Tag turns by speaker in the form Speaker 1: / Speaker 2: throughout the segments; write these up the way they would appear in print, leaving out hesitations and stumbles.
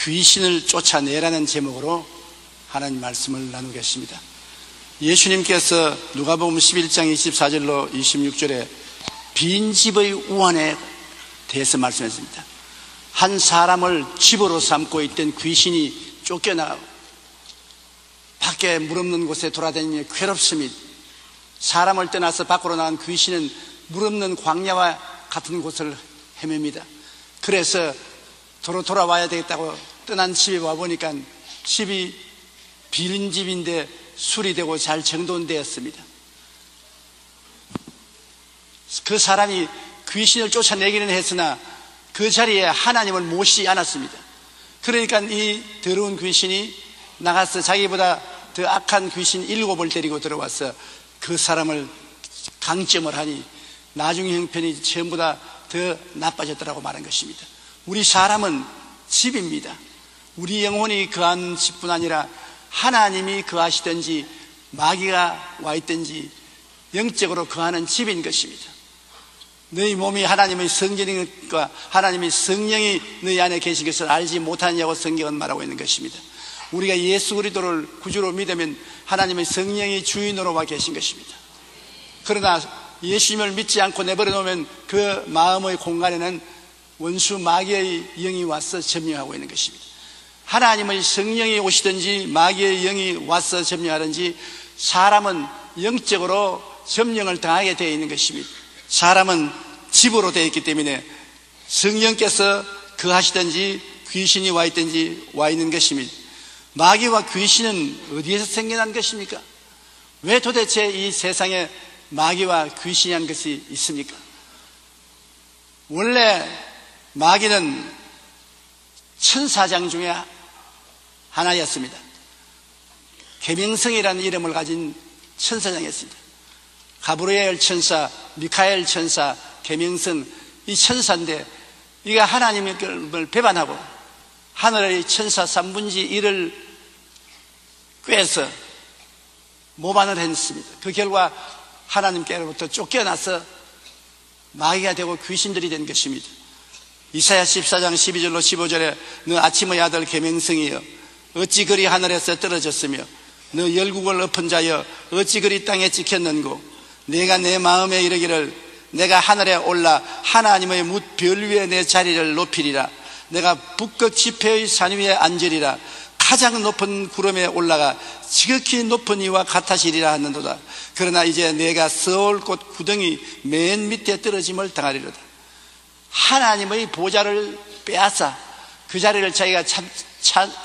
Speaker 1: 귀신을 쫓아내라는 제목으로 하나님 말씀을 나누겠습니다. 예수님께서 누가복음 11장 24절로 26절에 빈집의 우환에 대해서 말씀했습니다. 한 사람을 집으로 삼고 있던 귀신이 쫓겨나가고 밖에 물 없는 곳에 돌아다니며 괴롭습니다. 사람을 떠나서 밖으로 나간 귀신은 물 없는 광야와 같은 곳을 헤맵니다. 그래서 돌아와야 되겠다고 떠난 집에 와보니까 집이 빈 집인데 수리되고 잘 정돈되었습니다. 그 사람이 귀신을 쫓아내기는 했으나 그 자리에 하나님을 모시지 않았습니다. 그러니까 이 더러운 귀신이 나가서 자기보다 더 악한 귀신 7을 데리고 들어와서 그 사람을 강점을 하니 나중 형편이 전부다 더 나빠졌더라고 말한 것입니다. 우리 사람은 집입니다. 우리 영혼이 거한 집뿐 아니라 하나님이 거하시든지 마귀가 와 있든지 영적으로 거하는 집인 것입니다. 너희 몸이 하나님의 성전이니까 하나님의 성령이 너희 안에 계신 것을 알지 못하냐고 성경은 말하고 있는 것입니다. 우리가 예수 그리스도를 구주로 믿으면 하나님의 성령이 주인으로 와 계신 것입니다. 그러나 예수님을 믿지 않고 내버려 놓으면 그 마음의 공간에는 원수 마귀의 영이 와서 점령하고 있는 것입니다. 하나님의 성령이 오시든지 마귀의 영이 와서 점령하든지 사람은 영적으로 점령을 당하게 되어 있는 것입니다. 사람은 집으로 되어 있기 때문에 성령께서 거하시든지 귀신이 와 있든지 와 있는 것입니다. 마귀와 귀신은 어디에서 생겨난 것입니까? 왜 도대체 이 세상에 마귀와 귀신이라는 것이 있습니까? 원래 마귀는 천사장 중에 하나였습니다. 계명성이라는 이름을 가진 천사장이었습니다. 가브리엘 천사, 미카엘 천사, 계명성, 이 천사인데 이가 하나님을 배반하고 하늘의 천사 3분의 1을 꿰서 모반을 했습니다. 그 결과 하나님께로부터 쫓겨나서 마귀가 되고 귀신들이 된 것입니다. 이사야 14장 12절로 15절에 너 아침의 아들 계명성이여 어찌 그리 하늘에서 떨어졌으며 너 열국을 엎은 자여 어찌 그리 땅에 찍혔는고 내가 내 마음에 이르기를 내가 하늘에 올라 하나님의 뭇 별 위에 내 자리를 높이리라 내가 북극 지폐의 산 위에 앉으리라 가장 높은 구름에 올라가 지극히 높은 이와 같아지리라 하는도다. 그러나 이제 내가 서울 곳 구덩이 맨 밑에 떨어짐을 당하리로다. 하나님의 보좌를 빼앗아 그 자리를 자기가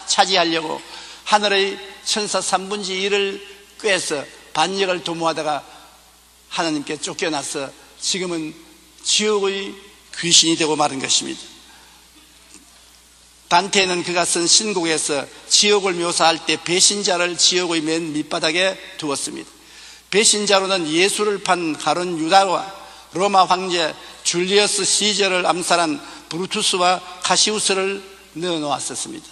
Speaker 1: 차지하려고 하늘의 천사 3분의 1을 꿰서 반역을 도모하다가 하나님께 쫓겨나서 지금은 지옥의 귀신이 되고 마른 것입니다. 단테는 그가 쓴 신곡에서 지옥을 묘사할 때 배신자를 지옥의 맨 밑바닥에 두었습니다. 배신자로는 예수를 판 가룟 유다와 로마 황제 줄리어스 시저를 암살한 브루투스와 카시우스를 넣어놓았었습니다.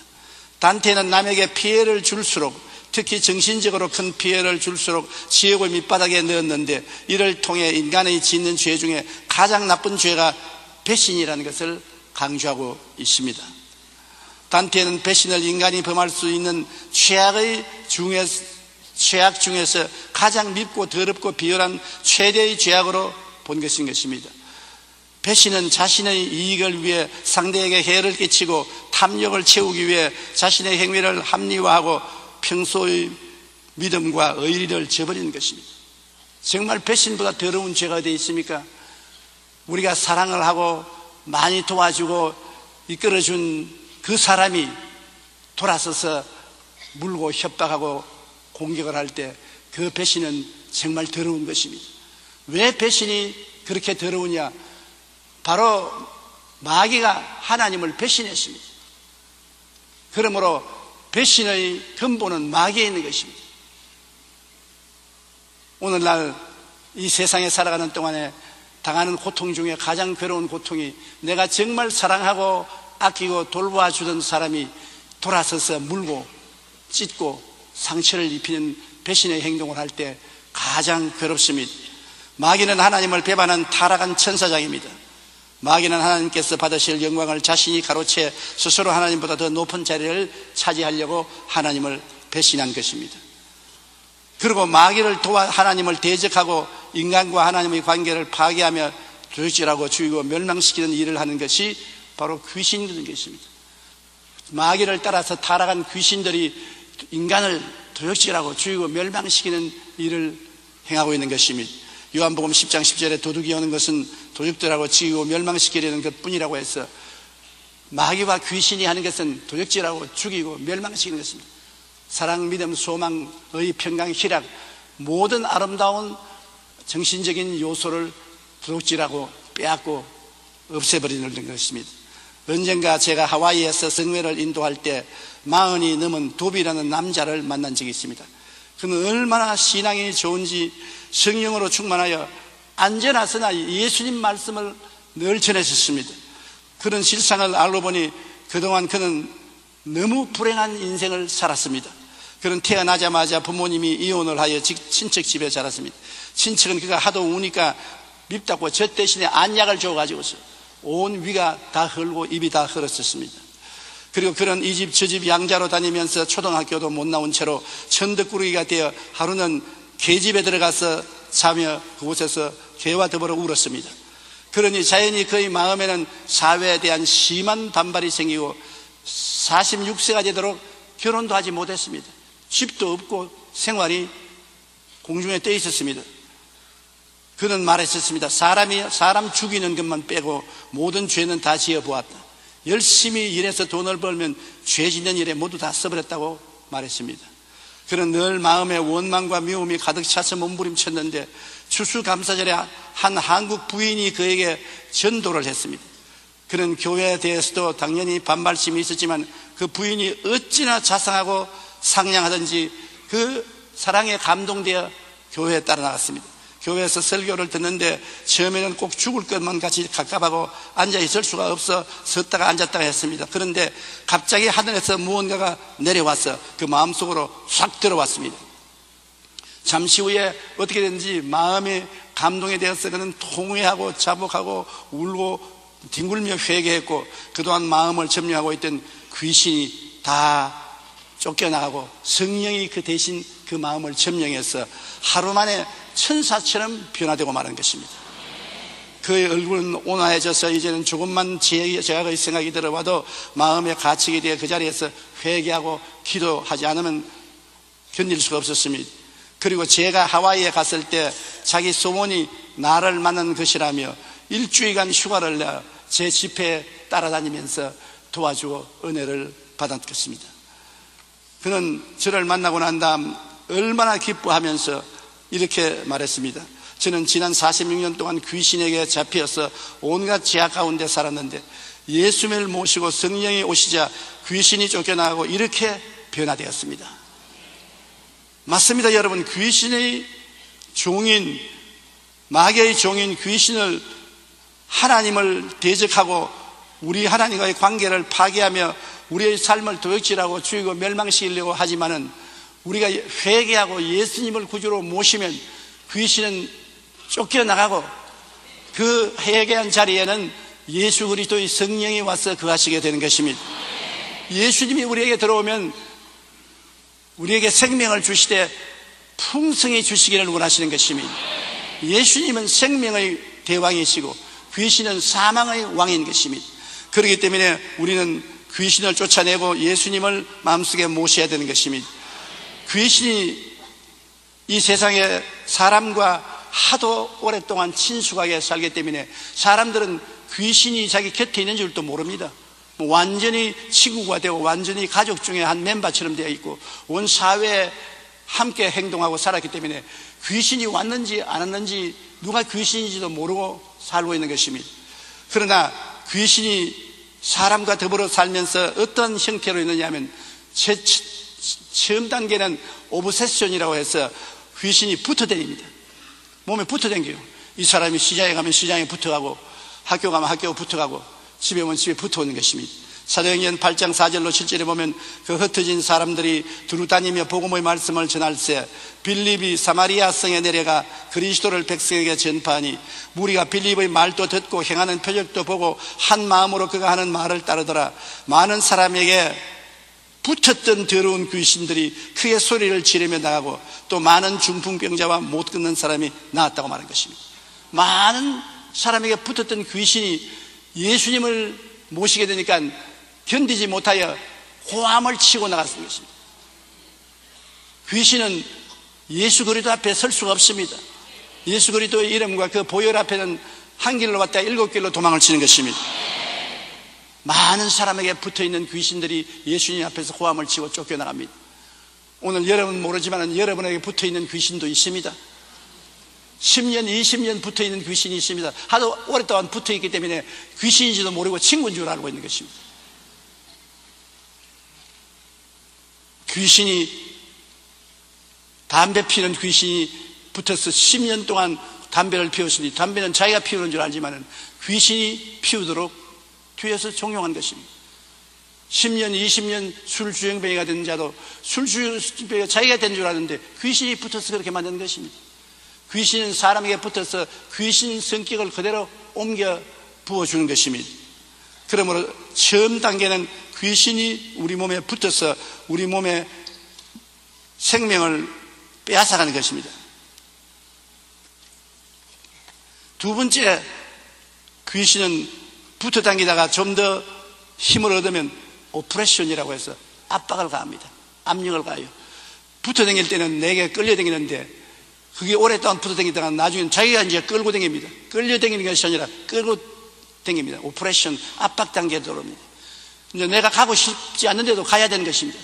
Speaker 1: 단테는 남에게 피해를 줄수록 특히 정신적으로 큰 피해를 줄수록 지옥의 밑바닥에 넣었는데 이를 통해 인간의 짓는 죄 중에 가장 나쁜 죄가 배신이라는 것을 강조하고 있습니다. 단테는 배신을 인간이 범할 수 있는 최악 중에서 가장 밉고 더럽고 비열한 최대의 죄악으로 본 것입니다. 배신은 자신의 이익을 위해 상대에게 해를 끼치고 탐욕을 채우기 위해 자신의 행위를 합리화하고 평소의 믿음과 의리를 저버리는 것입니다. 정말 배신보다 더러운 죄가 어디 있습니까? 우리가 사랑을 하고 많이 도와주고 이끌어준 그 사람이 돌아서서 물고 협박하고 공격을 할 때 그 배신은 정말 더러운 것입니다. 왜 배신이 그렇게 더러우냐? 바로 마귀가 하나님을 배신했습니다. 그러므로 배신의 근본은 마귀에 있는 것입니다. 오늘날 이 세상에 살아가는 동안에 당하는 고통 중에 가장 괴로운 고통이 내가 정말 사랑하고 아끼고 돌봐주던 사람이 돌아서서 물고 찢고 상처를 입히는 배신의 행동을 할 때 가장 괴롭습니다. 마귀는 하나님을 배반한 타락한 천사장입니다. 마귀는 하나님께서 받으실 영광을 자신이 가로채 스스로 하나님보다 더 높은 자리를 차지하려고 하나님을 배신한 것입니다. 그리고 마귀를 도와 하나님을 대적하고 인간과 하나님의 관계를 파괴하며 도적질하고 죽이고 멸망시키는 일을 하는 것이 바로 귀신인 것입니다. 마귀를 따라서 타락한 귀신들이 인간을 도적질하고 죽이고 멸망시키는 일을 행하고 있는 것입니다. 요한복음 10장 10절에 도둑이 오는 것은 도둑들하고 죽이고 멸망시키려는 것뿐이라고 해서 마귀와 귀신이 하는 것은 도적질하고 죽이고 멸망시키는 것입니다. 사랑, 믿음, 소망, 의, 평강, 희락, 모든 아름다운 정신적인 요소를 도둑질하고 빼앗고 없애버리는 것입니다. 언젠가 제가 하와이에서 성회를 인도할 때 40이 넘은 도비라는 남자를 만난 적이 있습니다. 그는 얼마나 신앙이 좋은지 성령으로 충만하여 안전하서나 예수님 말씀을 늘 전했었습니다. 그런 실상을 알고 보니 그동안 그는 너무 불행한 인생을 살았습니다. 그는 태어나자마자 부모님이 이혼을 하여 친척 집에 자랐습니다. 친척은 그가 하도 우니까 밉다고 저 대신에 안약을 줘가지고서 온 위가 다 헐고 입이 다 헐었었습니다. 그리고 그런 이 집 저 집 양자로 다니면서 초등학교도 못 나온 채로 천덕꾸러기가 되어 하루는 개집에 들어가서 자며 그곳에서 개와 더불어 울었습니다. 그러니 자연히 그의 마음에는 사회에 대한 심한 반발이 생기고 46세가 되도록 결혼도 하지 못했습니다. 집도 없고 생활이 공중에 떠 있었습니다. 그는 말했었습니다. 사람 죽이는 것만 빼고 모든 죄는 다 지어보았다. 열심히 일해서 돈을 벌면 죄 짓는 일에 모두 다 써버렸다고 말했습니다. 그는 늘 마음에 원망과 미움이 가득 차서 몸부림쳤는데 추수감사절에 한 한국 부인이 그에게 전도를 했습니다. 그는 교회에 대해서도 당연히 반발심이 있었지만 그 부인이 어찌나 자상하고 상냥하든지 그 사랑에 감동되어 교회에 따라 나갔습니다. 교회에서 설교를 듣는데 처음에는 꼭 죽을 것만 같이 갑갑하고 앉아 있을 수가 없어 섰다가 앉았다가 했습니다. 그런데 갑자기 하늘에서 무언가가 내려와서 그 마음속으로 싹 들어왔습니다. 잠시 후에 어떻게 됐는지 마음이 감동에 대해서 그는 통회하고 자복하고 울고 뒹굴며 회개했고 그동안 마음을 점령하고 있던 귀신이 다 쫓겨나가고 성령이 그 대신 그 마음을 점령해서 하루 만에 천사처럼 변화되고 마는 것입니다. 그의 얼굴은 온화해져서 이제는 조금만 제약의 생각이 들어와도 마음에 갇히게 되어 그 자리에서 회개하고 기도하지 않으면 견딜 수가 없었습니다. 그리고 제가 하와이에 갔을 때 자기 소원이 나를 만난 것이라며 일주일간 휴가를 내 제 집회에 따라다니면서 도와주고 은혜를 받았겠습니다. 그는 저를 만나고 난 다음 얼마나 기뻐하면서 이렇게 말했습니다. 저는 지난 46년 동안 귀신에게 잡혀서 온갖 제약 가운데 살았는데 예수님을 모시고 성령이 오시자 귀신이 쫓겨나고 이렇게 변화되었습니다. 맞습니다, 여러분. 귀신의 종인, 마귀의 종인 귀신을 하나님을 대적하고 우리 하나님과의 관계를 파괴하며 우리의 삶을 도둑질하고 죽이고 멸망시키려고 하지만은 우리가 회개하고 예수님을 구주로 모시면 귀신은 쫓겨나가고 그 회개한 자리에는 예수 그리스도의 성령이 와서 거하시게 되는 것입니다. 예수님이 우리에게 들어오면 우리에게 생명을 주시되 풍성히 주시기를 원하시는 것입니다. 예수님은 생명의 대왕이시고 귀신은 사망의 왕인 것입니다. 그렇기 때문에 우리는 귀신을 쫓아내고 예수님을 마음속에 모셔야 되는 것입니다. 귀신이 이 세상에 사람과 하도 오랫동안 친숙하게 살기 때문에 사람들은 귀신이 자기 곁에 있는 줄도 모릅니다. 완전히 친구가 되고 완전히 가족 중에 한 멤버처럼 되어 있고 온 사회에 함께 행동하고 살았기 때문에 귀신이 왔는지 안 왔는지 누가 귀신인지도 모르고 살고 있는 것입니다. 그러나 귀신이 사람과 더불어 살면서 어떤 형태로 있느냐 하면 처음 단계는 오브세션이라고 해서 귀신이 붙어다닙니다. 몸에 붙어다녀요. 이 사람이 시장에 가면 시장에 붙어가고 학교 가면 학교에 붙어가고 집에 오면 집에 붙어오는 것입니다. 사도행전 8장 4절로 7절에 보면 그 흩어진 사람들이 두루 다니며 복음의 말씀을 전할세 빌립이 사마리아 성에 내려가 그리스도를 백성에게 전파하니 무리가 빌립의 말도 듣고 행하는 표적도 보고 한 마음으로 그가 하는 말을 따르더라. 많은 사람에게 붙었던 더러운 귀신들이 크게 소리를 지르며 나가고 또 많은 중풍병자와 못 걷는 사람이 나왔다고 말한 것입니다. 많은 사람에게 붙었던 귀신이 예수님을 모시게 되니까 견디지 못하여 고함을 치고 나갔던 것입니다. 귀신은 예수 그리스도 앞에 설 수가 없습니다. 예수 그리스도의 이름과 그 보혈 앞에는 한 길로 왔다 7길로 도망을 치는 것입니다. 많은 사람에게 붙어있는 귀신들이 예수님 앞에서 고함을 치고 쫓겨나갑니다. 오늘 여러분 모르지만 여러분에게 붙어있는 귀신도 있습니다. 10년, 20년 붙어있는 귀신이 있습니다. 하도 오랫동안 붙어있기 때문에 귀신인지도 모르고 친구인 줄 알고 있는 것입니다. 귀신이, 담배 피우는 귀신이 붙어서 10년 동안 담배를 피웠으니 담배는 자기가 피우는 줄 알지만 귀신이 피우도록 뒤에서 종용한 것입니다. 10년, 20년 술주정뱅이가 된 자도 술주정뱅이가 자기가 된 줄 아는데 귀신이 붙어서 그렇게 만든 것입니다. 귀신은 사람에게 붙어서 귀신 성격을 그대로 옮겨 부어주는 것입니다. 그러므로 처음 단계는 귀신이 우리 몸에 붙어서 우리 몸의 생명을 빼앗아가는 것입니다. 두 번째, 귀신은 붙어 당기다가 좀 더 힘을 얻으면 오프레션이라고 해서 압박을 가합니다. 압력을 가해요. 붙어 당길 때는 내게 끌려 당기는데 그게 오랫동안 붙어 당기다가 나중에는 자기가 이제 끌고 당깁니다. 끌려 당기는 것이 아니라 끌고 당깁니다. 오프레션, 압박 단계에 들어옵니다. 이제 내가 가고 싶지 않은데도 가야 되는 것입니다.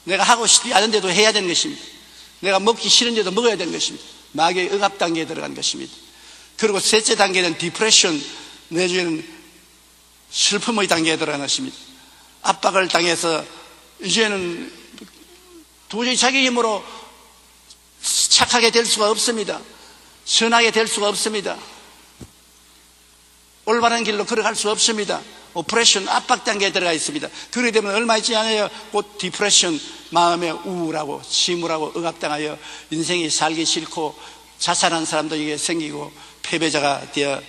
Speaker 1: 내가 하고 싶지 않은데도 해야 되는 것입니다. 내가 먹기 싫은데도 먹어야 되는 것입니다. 마귀의 억압 단계에 들어간 것입니다. 그리고 셋째 단계는 디프레션, 내주에는 슬픔의 단계에 들어간 것입니다. 압박을 당해서 이제는 도저히 자기 힘으로 착하게 될 수가 없습니다. 선하게 될 수가 없습니다. 올바른 길로 걸어갈 수 없습니다. 오프레션, 압박 단계에 들어가 있습니다. 그러게 되면 얼마 있지 않아요. 곧 디프레션, 마음에 우울하고 침울하고 억압당하여 인생이 살기 싫고 자살한 사람도 이게 생기고 패배자가 되어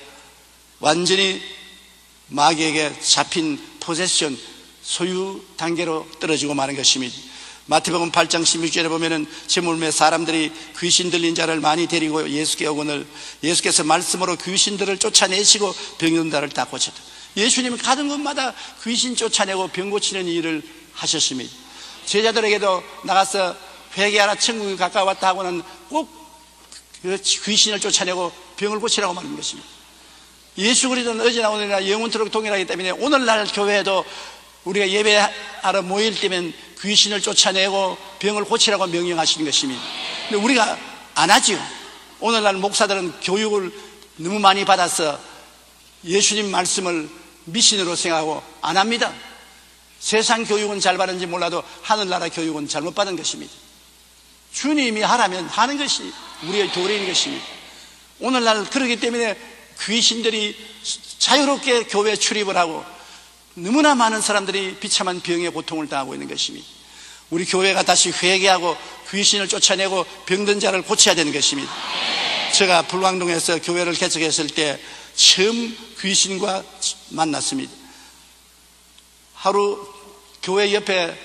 Speaker 1: 완전히 마귀에게 잡힌 포세션, 소유 단계로 떨어지고 마는 것입니다. 마태복음 8장 16절에 보면은 제물매 사람들이 귀신 들린 자를 많이 데리고 예수께 오거늘 예수께서 말씀으로 귀신들을 쫓아내시고 병든 자를 다 고쳤다. 예수님은 가는 곳마다 귀신 쫓아내고 병 고치는 일을 하셨습니다. 제자들에게도 나가서 회개하라 천국이 가까웠다 하고는 꼭 귀신을 쫓아내고 병을 고치라고 말하는 것입니다. 예수 그리스도는 어제나 오늘이나 영원토록 동일하기 때문에 오늘날 교회에도 우리가 예배하러 모일 때면 귀신을 쫓아내고 병을 고치라고 명령하시는 것입니다. 근데 우리가 안 하죠. 오늘날 목사들은 교육을 너무 많이 받아서 예수님 말씀을 미신으로 생각하고 안 합니다. 세상 교육은 잘 받은지 몰라도 하늘나라 교육은 잘못 받은 것입니다. 주님이 하라면 하는 것이 우리의 도리인 것입니다. 오늘날 그렇기 때문에 귀신들이 자유롭게 교회에 출입을 하고 너무나 많은 사람들이 비참한 병의 고통을 당하고 있는 것입니다. 우리 교회가 다시 회개하고 귀신을 쫓아내고 병든 자를 고쳐야 되는 것입니다. 제가 불광동에서 교회를 개척했을 때 처음 귀신과 만났습니다. 하루 교회 옆에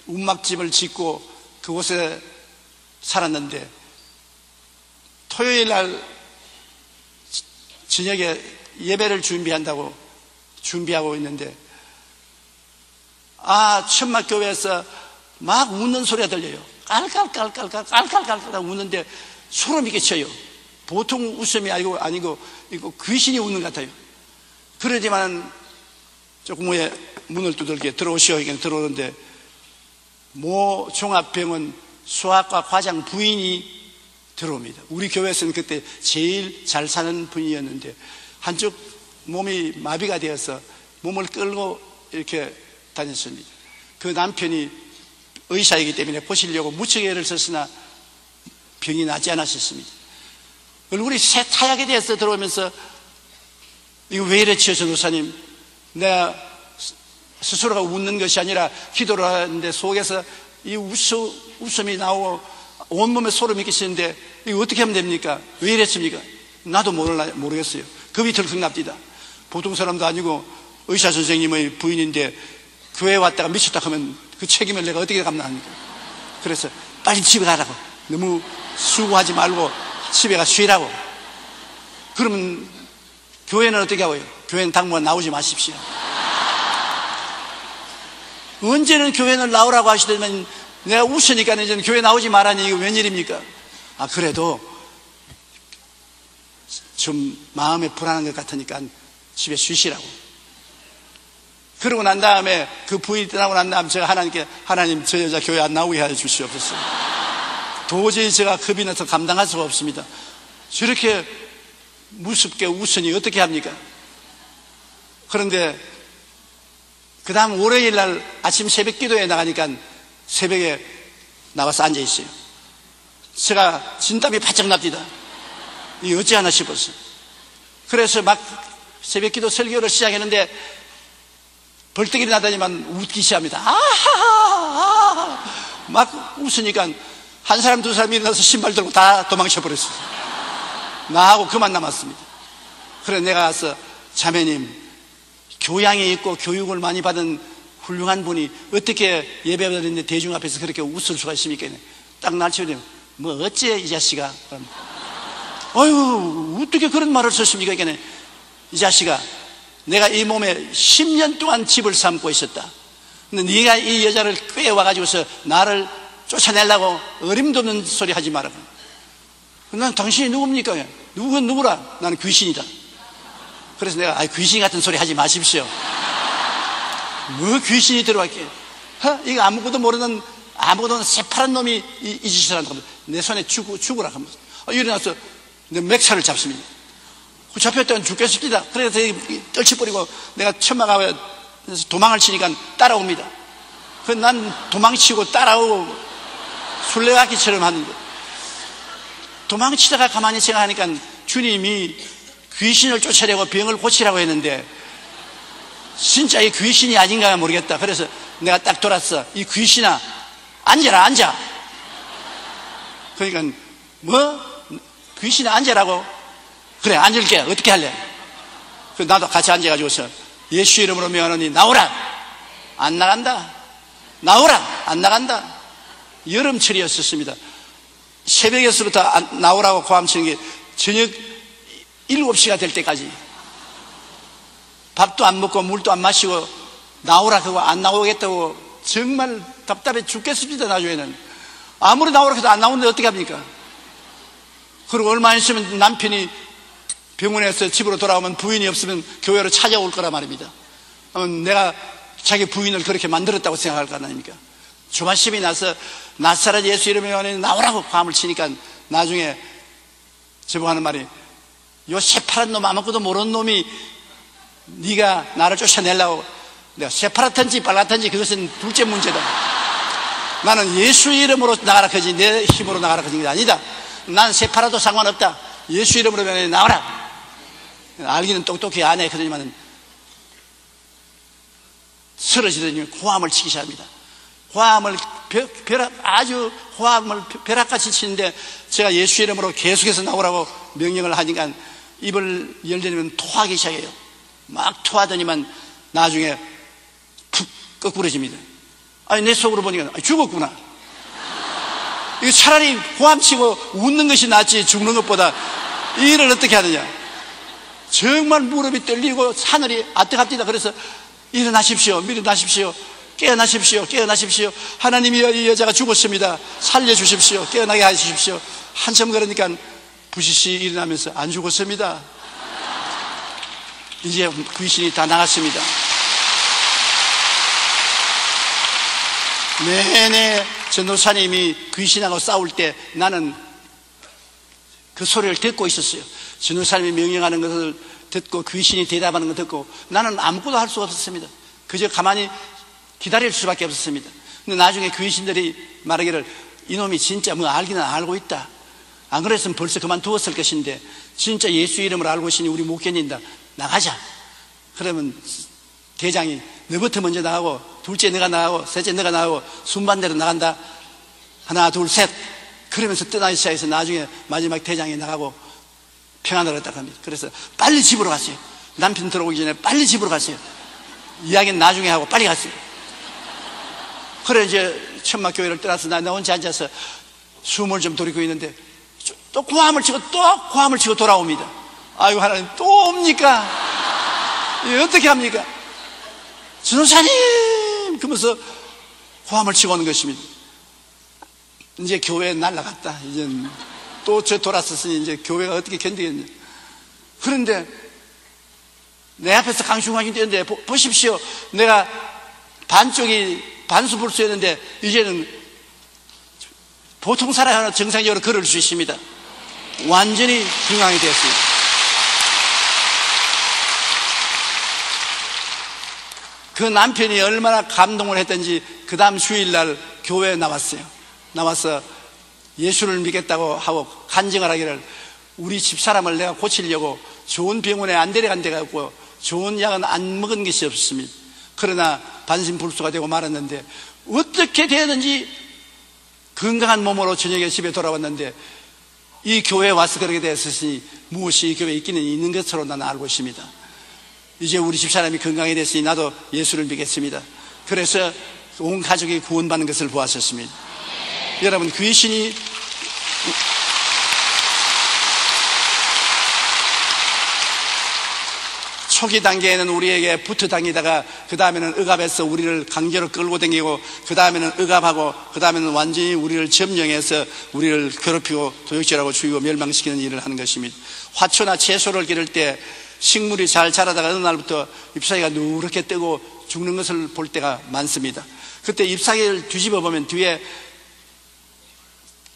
Speaker 1: 움막집을 짓고 그곳에 살았는데 토요일 날 저녁에 예배를 준비하고 있는데 천막교회에서 막 웃는 소리가 들려요. 깔깔깔깔깔깔깔깔 웃는데 소름이 끼쳐요. 보통 웃음이 아니고 이거 귀신이 웃는 것 같아요. 그러지만 조금 후에 문을 두들겨 들어오시오. 이게 들어오는데 모 종합병원 수학과 과장 부인이 들어옵니다. 우리 교회에서는 그때 제일 잘 사는 분이었는데 한쪽 몸이 마비가 되어서 몸을 끌고 이렇게 다녔습니다. 그 남편이 의사이기 때문에 보시려고 무척 애를 썼으나 병이 낫지 않았었습니다. 얼굴이 새하얗게 되어서 들어오면서 이거 왜 이랬지요, 전도사님? 내가 스스로가 웃는 것이 아니라 기도를 하는데 속에서 이 웃음이 나오고 온몸에 소름이 끼치는데 이거 어떻게 하면 됩니까? 왜 이랬습니까? 나도 모르겠어요. 겁이 덜컥 납니다. 보통 사람도 아니고 의사 선생님의 부인인데 교회에 왔다가 미쳤다 하면 그 책임을 내가 어떻게 감당합니까? 그래서 빨리 집에 가라고, 너무 수고하지 말고 집에 가 쉬라고. 그러면 교회는 어떻게 하고요? 교회는 당분간 나오지 마십시오. 언제는 교회는 나오라고 하시더니 내가 웃으니까 이제는 교회 나오지 말라니 이거 웬일입니까? 그래도 좀 마음에 불안한 것 같으니까 집에 쉬시라고. 그러고 난 다음에 그 부인이 떠나고 난 다음에 제가 하나님께, 하나님 저 여자 교회 안 나오게 해 주시옵소서. 도저히 제가 겁이 나서 감당할 수가 없습니다. 저렇게 무섭게 웃으니 어떻게 합니까? 그런데 그 다음 월요일 날 아침 새벽 기도에 나가니까 새벽에 나와서 앉아 있어요. 제가 진땀이 바짝 납니다. 이게 어찌하나 싶었어요. 그래서 막 새벽 기도 설교를 시작했는데 벌떡 일어나더니만 웃기 시작합니다. 아하하 막 웃으니까 한 사람 두 사람이 일어나서 신발 들고 다 도망쳐 버렸어요. 나하고 그만 남았습니다. 그래 내가 가서 자매님, 교양이 있고 교육을 많이 받은 훌륭한 분이 어떻게 예배드리는데 대중 앞에서 그렇게 웃을 수가 있습니까? 딱 날치더니 뭐 어째 이 자식아. 아유 어떻게 그런 말을 썼습니까? 이 자식아, 내가 이 몸에 10년 동안 집을 삼고 있었다. 근데 네가 이 여자를 꿰와가지고서 나를 쫓아내려고 어림도 없는 소리 하지 마라. 난 당신이 누굽니까? 누구라? 나는 귀신이다. 그래서 내가 귀신 같은 소리 하지 마십시오. 뭐 귀신이 들어왔게? 이거 아무것도 모르는 새파란 놈이 이 짓을 한다고 내 손에 죽으라 하면서 일어나서 내 맥살을 잡습니다. 잡혔다간 죽겠습니다. 그래서 떨쳐버리고 내가 천막하고 도망을 치니까 따라옵니다. 그래서 난 도망치고 따라오고 술래잡기처럼 하는데, 도망치다가 가만히 생각하니까 주님이 귀신을 쫓아내고 병을 고치라고 했는데 진짜 이 귀신이 아닌가 모르겠다. 그래서 내가 딱 돌았어. 이 귀신아, 앉아라, 앉아. 그러니까 뭐? 귀신아 앉아라고? 그래, 앉을게. 어떻게 할래? 나도 같이 앉아가지고서 예수 이름으로 명하노니 나오라. 안 나간다. 나오라. 안 나간다. 여름철이었습니다. 새벽에서부터 나오라고 고함치는 게 저녁 7시가 될 때까지 밥도 안 먹고 물도 안 마시고 나오라 그거 안 나오겠다고 정말 답답해 죽겠습니다. 나중에는 아무리 나오라 해도 안 나오는데 어떻게 합니까? 그리고 얼마 있으면 남편이 병원에서 집으로 돌아오면 부인이 없으면 교회로 찾아올 거란 말입니다. 내가 자기 부인을 그렇게 만들었다고 생각할 거 아닙니까? 조바심이 나서 나사렛 예수 이름에 나오라고 고함을 치니까 나중에 저보고 하는 말이, 요 새파란 놈, 아무것도 모르는 놈이 네가 나를 쫓아내려고. 내가 새파랗든지 빨갛든지 그것은 둘째 문제다. 나는 예수 이름으로 나가라 하지 내 힘으로 나가라 하는 게 아니다. 난 새파라도 상관없다. 예수 이름으로 나와라. 알기는 똑똑히 안 해. 그러지만 쓰러지더니 고함을 치기 시작합니다. 고함을 아주 고함을 벼락같이 치는데 제가 예수 이름으로 계속해서 나오라고 명령을 하니까 입을 열대면 토하기 시작해요. 막 토하더니만 나중에 푹 거꾸러집니다. 아니 내 속으로 보니까 죽었구나. 이거 차라리 고함치고 웃는 것이 낫지 죽는 것보다. 이 일을 어떻게 하느냐. 정말 무릎이 떨리고 하늘이 아뜨갑니다. 그래서 일어나십시오. 일어나십시오. 깨어나십시오. 깨어나십시오. 하나님이 이 여자가 죽었습니다. 살려주십시오. 깨어나게 하십시오. 한참 그러니까 부시시 일어나면서 안 죽었습니다. 이제 귀신이 다 나갔습니다. 내내 전도사님이 귀신하고 싸울 때 나는 그 소리를 듣고 있었어요. 전도사님이 명령하는 것을 듣고 귀신이 대답하는 걸 듣고 나는 아무것도 할 수가 없었습니다. 그저 가만히 기다릴 수밖에 없었습니다. 근데 나중에 귀신들이 말하기를 이놈이 진짜 뭐 알기는 알고 있다. 안 그랬으면 벌써 그만두었을 것인데 진짜 예수 이름을 알고 있으니 우리 못 견딘다. 나가자. 그러면 대장이 너부터 먼저 나가고, 둘째 너가 나가고, 셋째 너가 나가고, 순반대로 나간다. 하나, 둘, 셋. 그러면서 떠나기 시작해서 나중에 마지막 대장에 나가고 평안을 얻었다고 합니다. 그래서 빨리 집으로 갔어요. 남편 들어오기 전에 빨리 집으로 갔어요. 이야기는 나중에 하고 빨리 갔어요. 그래 이제 천막교회를 떠나서 나 혼자 앉아서 숨을 좀 돌리고 있는데 또 고함을 치고 돌아옵니다. 아이고 하나님 또 옵니까? 어떻게 합니까? 전도사님! 그러면서 고함을 치고 오는 것입니다. 이제 교회에 날아갔다. 이제 또 저 돌았었으니 이제 교회가 어떻게 견디겠냐. 그런데 내 앞에서 강충강충 뛰는데 보십시오. 내가 반쪽이 반수불수였는데 이제는 보통 사람은 정상적으로 걸을 수 있습니다. 완전히 건강이 되었습니다. 그 남편이 얼마나 감동을 했던지 그 다음 주일날 교회에 나왔어요. 나와서 예수를 믿겠다고 하고 간증을 하기를 우리 집사람을 내가 고치려고 좋은 병원에 안 데려간 데가 없고 좋은 약은 안 먹은 것이 없습니다. 그러나 반신불수가 되고 말았는데 어떻게 되었는지 건강한 몸으로 저녁에 집에 돌아왔는데 이 교회에 와서 그렇게 되었으니 무엇이 이 교회에 있기는 있는 것으로 나는 알고 있습니다. 이제 우리 집사람이 건강이 됐으니 나도 예수를 믿겠습니다. 그래서 온 가족이 구원받는 것을 보았었습니다. 여러분, 귀신이 초기 단계에는 우리에게 붙어 다니다가 그 다음에는 억압해서 우리를 강제로 끌고 다니고 그 다음에는 억압하고 그 다음에는 완전히 우리를 점령해서 우리를 괴롭히고 도둑질하고 죽이고 멸망시키는 일을 하는 것입니다. 화초나 채소를 기를 때 식물이 잘 자라다가 어느 날부터 잎사귀가 누렇게 뜨고 죽는 것을 볼 때가 많습니다. 그때 잎사귀를 뒤집어 보면 뒤에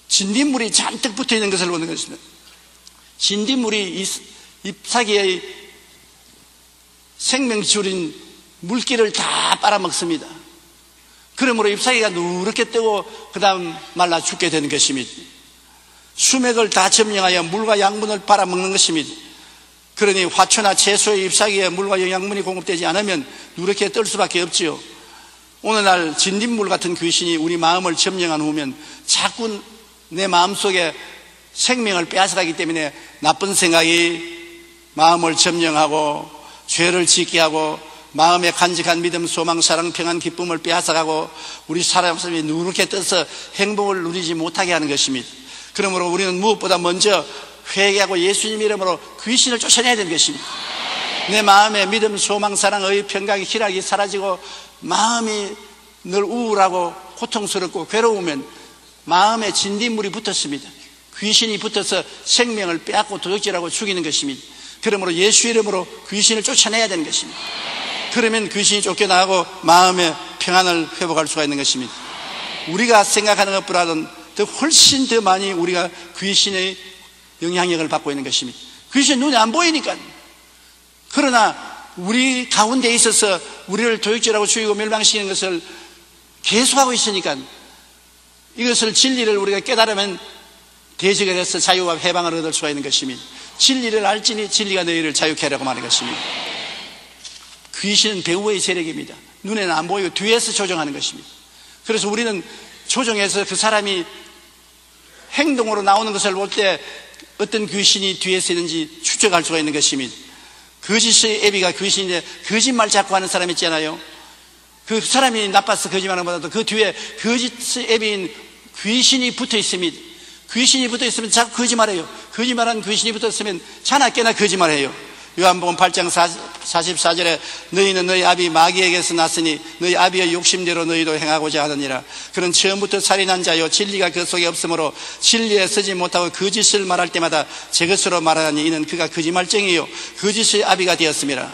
Speaker 1: 진딧물이 잔뜩 붙어 있는 것을 보는 것입니다. 진딧물이 잎사귀의 생명줄인 물기를 다 빨아먹습니다. 그러므로 잎사귀가 누렇게 뜨고 그 다음 말라 죽게 되는 것입니다. 수맥을 다 점령하여 물과 양분을 빨아먹는 것입니다. 그러니 화초나 채소의 잎사귀에 물과 영양분이 공급되지 않으면 누렇게 뜰 수밖에 없지요. 오늘날 진딧물 같은 귀신이 우리 마음을 점령한 후면 자꾸 내 마음속에 생명을 빼앗아가기 때문에 나쁜 생각이 마음을 점령하고 죄를 짓게 하고 마음에 간직한 믿음, 소망, 사랑, 평안, 기쁨을 빼앗아가고 우리 사람이 누렇게 떠서 행복을 누리지 못하게 하는 것입니다. 그러므로 우리는 무엇보다 먼저 회개하고 예수님 이름으로 귀신을 쫓아내야 되는 것입니다. 내 마음에 믿음, 소망, 사랑, 의, 평강이, 희락이 사라지고 마음이 늘 우울하고 고통스럽고 괴로우면 마음에 진딧물이 붙었습니다. 귀신이 붙어서 생명을 빼앗고 도둑질하고 죽이는 것입니다. 그러므로 예수 이름으로 귀신을 쫓아내야 되는 것입니다. 그러면 귀신이 쫓겨나고 마음의 평안을 회복할 수가 있는 것입니다. 우리가 생각하는 것보다는 더 훨씬 더 많이 우리가 귀신의 영향력을 받고 있는 것입니다. 귀신은 눈에 안 보이니까. 그러나 우리 가운데 있어서 우리를 도둑질하고 죽이고 멸망시키는 것을 계속하고 있으니까 이것을 진리를 우리가 깨달으면 대적에 대해서 자유와 해방을 얻을 수가 있는 것입니다. 진리를 알지니 진리가 너희를 자유케 하라고 말하는 것입니다. 귀신은 배후의 세력입니다. 눈에는 안 보이고 뒤에서 조종하는 것입니다. 그래서 우리는 조종해서 그 사람이 행동으로 나오는 것을 볼 때 어떤 귀신이 뒤에서 있는지 추적할 수가 있는 것입니다. 거짓의 애비가 귀신인데 거짓말 자꾸 하는 사람 있잖아요. 그 사람이 나빠서 거짓말하는 것보다도 그 뒤에 거짓의 애비인 귀신이 붙어 있습니다. 귀신이 붙어 있으면 자꾸 거짓말해요. 거짓말한 귀신이 붙어 있으면 자나 깨나 거짓말해요. 요한복음 8장 44절에 너희는 너희 아비 마귀에게서 났으니 너희 아비의 욕심대로 너희도 행하고자 하느니라. 그는 처음부터 살인한 자요 진리가 그 속에 없으므로 진리에 서지 못하고 거짓을 말할 때마다 제 것으로 말하니 이는 그가 거짓말쟁이요 거짓의 아비가 되었습니다.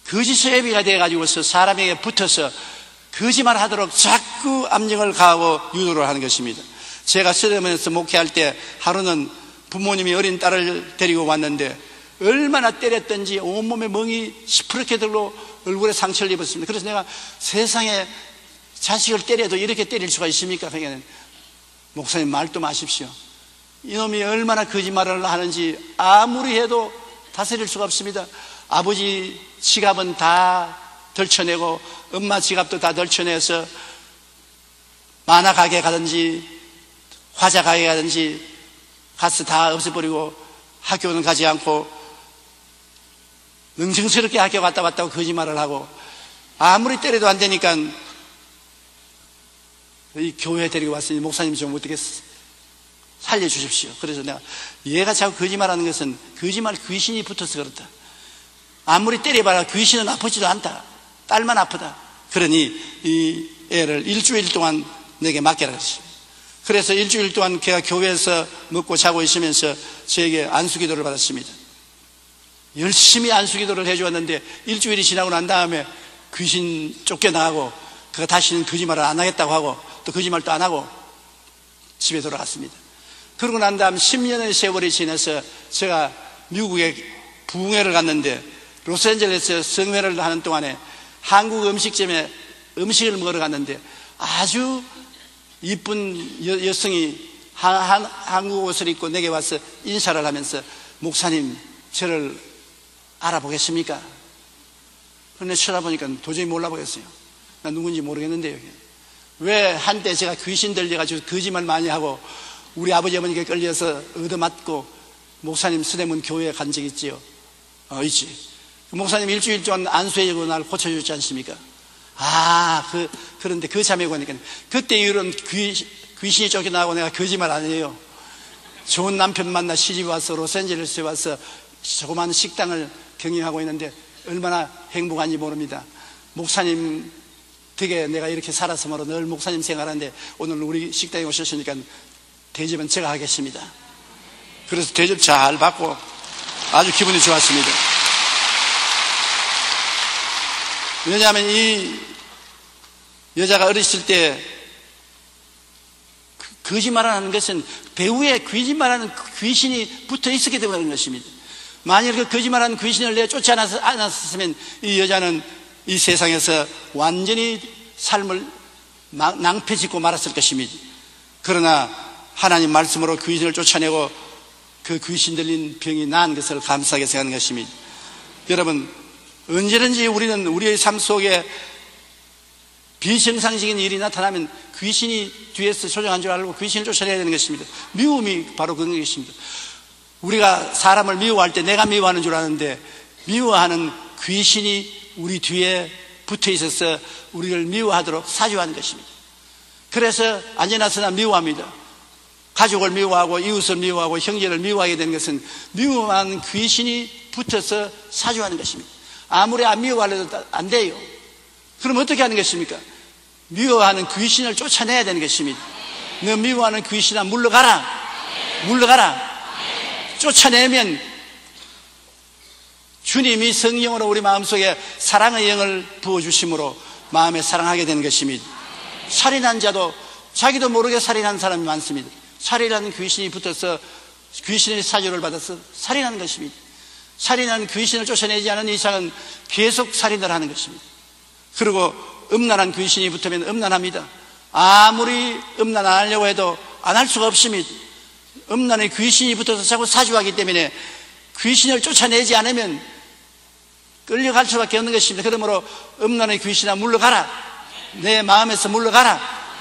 Speaker 1: 거짓의 아비가 되어가지고서 사람에게 붙어서 거짓말 하도록 자꾸 압력을 가하고 유도를 하는 것입니다. 제가 서점에서 목회할 때 하루는 부모님이 어린 딸을 데리고 왔는데 얼마나 때렸던지 온몸에 멍이 시퍼렇게 들고 얼굴에 상처를 입었습니다. 그래서 내가 세상에 자식을 때려도 이렇게 때릴 수가 있습니까? 그러니까 목사님 말도 마십시오. 이놈이 얼마나 거짓말을 하는지 아무리 해도 다스릴 수가 없습니다. 아버지 지갑은 다 덜쳐내고 엄마 지갑도 다 덜쳐내서 만화 가게 가든지 화자 가게 가든지 가서 다 없애버리고 학교는 가지 않고 능청스럽게 학교 갔다 왔다고 거짓말을 하고 아무리 때려도 안 되니까 이 교회 데리고 왔으니 목사님 좀 어떻게 살려주십시오. 그래서 내가 얘가 자꾸 거짓말하는 것은 거짓말 귀신이 붙어서 그렇다. 아무리 때려봐라 귀신은 아프지도 않다. 딸만 아프다. 그러니 이 애를 일주일 동안 내게 맡겨라 그랬습니다. 그래서 일주일 동안 걔가 교회에서 먹고 자고 있으면서 저에게 안수기도를 받았습니다. 열심히 안수기도를 해주었는데 일주일이 지나고 난 다음에 귀신 쫓겨나가고 그가 다시는 거짓말을 안 하겠다고 하고 또 거짓말도 안 하고 집에 돌아갔습니다. 그러고 난 다음 10년의 세월이 지나서 제가 미국에 부흥회를 갔는데 로스앤젤레스 성회를 하는 동안에 한국 음식점에 음식을 먹으러 갔는데 아주 이쁜 여성이 한국 옷을 입고 내게 와서 인사를 하면서 목사님 저를 알아보겠습니까? 그런데 쳐다보니까 도저히 몰라보겠어요. 나 누군지 모르겠는데요. 왜 한때 제가 귀신 들려가지고 거짓말 많이 하고 우리 아버지 어머니께 끌려서 얻어맞고 목사님 서대문 교회에 간 적 있지요? 있지. 목사님 일주일 동안 안수해주고 날 고쳐주지 않습니까? 그런데 그 자매가 오니까 그때 이후로는 귀신이 쫓겨나고 내가 거짓말 안 해요. 좋은 남편 만나 시집 와서 로스앤젤레스에 와서 조그마한 식당을 경영하고 있는데 얼마나 행복한지 모릅니다. 목사님 덕에 내가 이렇게 살아서 말로 늘 목사님 생활하는데 오늘 우리 식당에 오셨으니까 대접은 제가 하겠습니다. 그래서 대접 잘 받고 아주 기분이 좋았습니다. 왜냐하면 이 여자가 어렸을 때 거짓말하는 것은 배후에 거짓말하는 귀신이 붙어 있었기 때문에 그런 것입니다. 만일 그 거짓말하는 귀신을 내가 쫓지 않았으면 이 여자는 이 세상에서 완전히 삶을 낭패짓고 말았을 것입니다. 그러나 하나님 말씀으로 귀신을 쫓아내고 그 귀신 들린 병이 나은 것을 감사하게 생각하는 것입니다. 여러분 언제든지 우리는 우리의 삶 속에 비정상적인 일이 나타나면 귀신이 뒤에서 조종한 줄 알고 귀신을 쫓아내야 되는 것입니다. 미움이 바로 그런 것입니다. 우리가 사람을 미워할 때 내가 미워하는 줄 아는데 미워하는 귀신이 우리 뒤에 붙어 있어서 우리를 미워하도록 사주하는 것입니다. 그래서 안전하서나 미워합니다. 가족을 미워하고 이웃을 미워하고 형제를 미워하게 되는 것은 미워하는 귀신이 붙어서 사주하는 것입니다. 아무리 안 미워하려도 안 돼요. 그럼 어떻게 하는 것입니까? 미워하는 귀신을 쫓아내야 되는 것입니다. 너 미워하는 귀신아 물러가라. 물러가라. 쫓아내면 주님이 성령으로 우리 마음속에 사랑의 영을 부어주심으로 마음에 사랑하게 되는 것입니다. 살인한 자도 자기도 모르게 살인한 사람이 많습니다. 살인하는 귀신이 붙어서 귀신의 사주를 받아서 살인하는 것입니다. 살인하는 귀신을 쫓아내지 않은 이상은 계속 살인을 하는 것입니다. 그리고 음란한 귀신이 붙으면 음란합니다. 아무리 음란 안 하려고 해도 안 할 수가 없습니다. 음란의 귀신이 붙어서 자꾸 사주하기 때문에 귀신을 쫓아내지 않으면 끌려갈 수밖에 없는 것입니다. 그러므로 음란의 귀신아 물러가라. 내 마음에서 물러가라.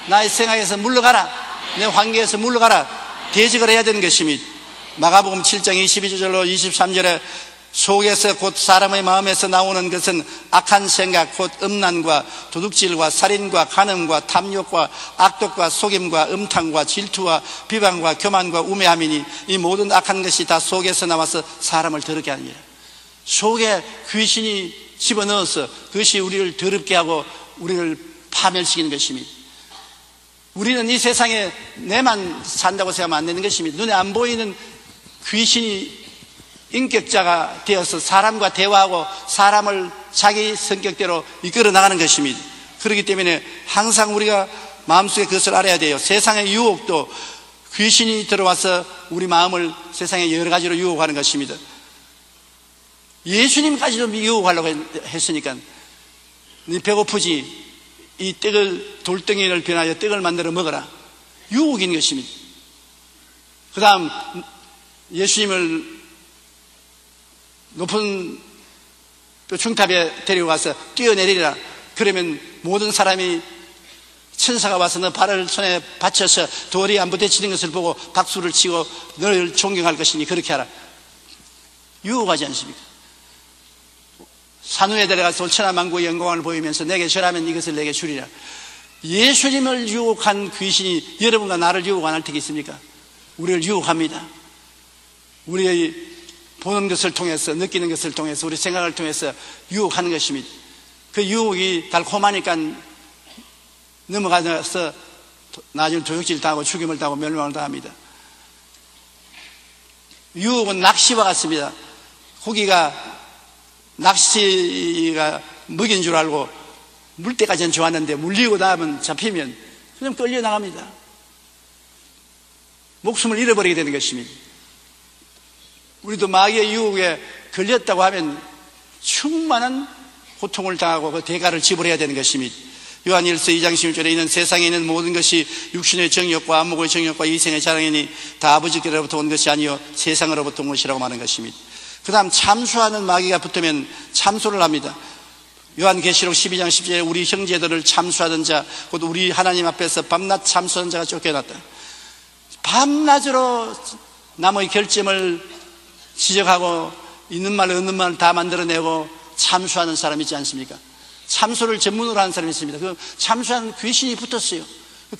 Speaker 1: 나의 생각에서 물러가라. 내 환경에서 물러가라. 대적을 해야 되는 것입니다. 마가복음 7장 22절로 23절에 속에서 곧 사람의 마음에서 나오는 것은 악한 생각 곧 음란과 도둑질과 살인과 간음과 탐욕과 악독과 속임과 음탕과 질투와 비방과 교만과 우매함이니 이 모든 악한 것이 다 속에서 나와서 사람을 더럽게 합니다. 속에 귀신이 집어넣어서 그것이 우리를 더럽게 하고 우리를 파멸시키는 것입니다. 우리는 이 세상에 내만 산다고 생각하면 안 되는 것입니다. 눈에 안 보이는 귀신이 인격자가 되어서 사람과 대화하고 사람을 자기 성격대로 이끌어 나가는 것입니다. 그렇기 때문에 항상 우리가 마음속에 그것을 알아야 돼요. 세상의 유혹도 귀신이 들어와서 우리 마음을 세상에 여러 가지로 유혹하는 것입니다. 예수님까지도 유혹하려고 했으니까 네 배고프지? 이 떡을 돌덩이를 변하여 떡을 만들어 먹어라. 유혹인 것입니다. 그 다음 예수님을 높은 또 중탑에 데려가서 뛰어내리라. 그러면 모든 사람이 천사가 와서 너 발을 손에 받쳐서 돌이 안 부딪히는 것을 보고 박수를 치고 너를 존경할 것이니 그렇게 하라. 유혹하지 않습니까? 산 위에 데려가서 천하만국의 영광을 보이면서 내게 절하면 이것을 내게 주리라. 예수님을 유혹한 귀신이 여러분과 나를 유혹 안 할 테겠습니까? 우리를 유혹합니다. 우리의 보는 것을 통해서, 느끼는 것을 통해서, 우리 생각을 통해서 유혹하는 것입니다. 그 유혹이 달콤하니까 넘어가서 나중에 도둑질 당하고 죽임을 당하고 멸망을 당합니다. 유혹은 낚시와 같습니다. 고기가 낚시가 먹인 줄 알고 물때까지는 좋았는데 물리고 나면 잡히면 그냥 끌려 나갑니다. 목숨을 잃어버리게 되는 것입니다. 우리도 마귀의 유혹에 걸렸다고 하면 충만한 고통을 당하고 그 대가를 지불해야 되는 것입니다. 요한일서 2장 16절에 이는 세상에 있는 모든 것이 육신의 정욕과 안목의 정욕과 이생의 자랑이니 다 아버지께로부터 온 것이 아니요 세상으로부터 온 것이라고 말하는 것입니다. 그 다음 참수하는 마귀가 붙으면 참소를 합니다. 요한계시록 12장 10절에 우리 형제들을 참수하던 자, 곧 우리 하나님 앞에서 밤낮 참수하던 자가 쫓겨났다. 밤낮으로 남의 결점을 지적하고 있는 말 없는 말 다 만들어내고 참수하는 사람 있지 않습니까? 참소를 전문으로 하는 사람이 있습니다. 그 참수하는 귀신이 붙었어요.